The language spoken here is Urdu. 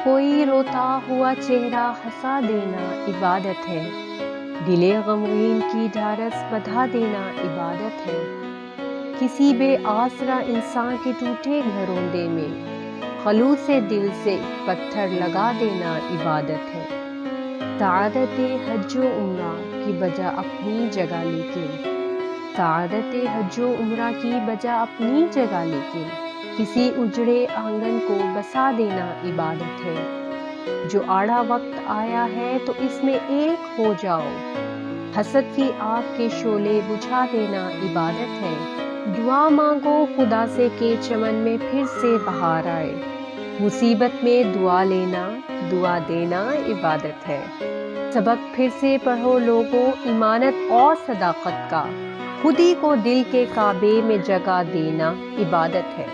کوئی روتا ہوا چہرہ ہنسا دینا عبادت ہے، دل غمگین کی ڈھارس بندھا دینا عبادت ہے۔ کسی بے آسرا انسان کے ٹوٹے گھروندے میں خلوص دل سے پتھر لگا دینا عبادت ہے۔ سعادت حج و عمرہ کی بجا اپنی جگہ سعادت حج و عمرہ کی بجا اپنی جگہ لیکن کسی اجڑے آنگن کو بسا دینا عبادت ہے۔ جو آڑا وقت آیا ہے تو اس میں ایک ہو جاؤ، حسد کی آگ کے شعلے بجھا دینا عبادت ہے۔ دعا مانگو خدا سے کہ چمن میں پھر سے بہار آئے، مصیبت میں دعا لینا، دعا دینا عبادت ہے۔ سبق پھر سے پڑھو لوگوں ایمانت اور صداقت کا، خودی کو دل کے کعبے میں جگہ دینا عبادت ہے۔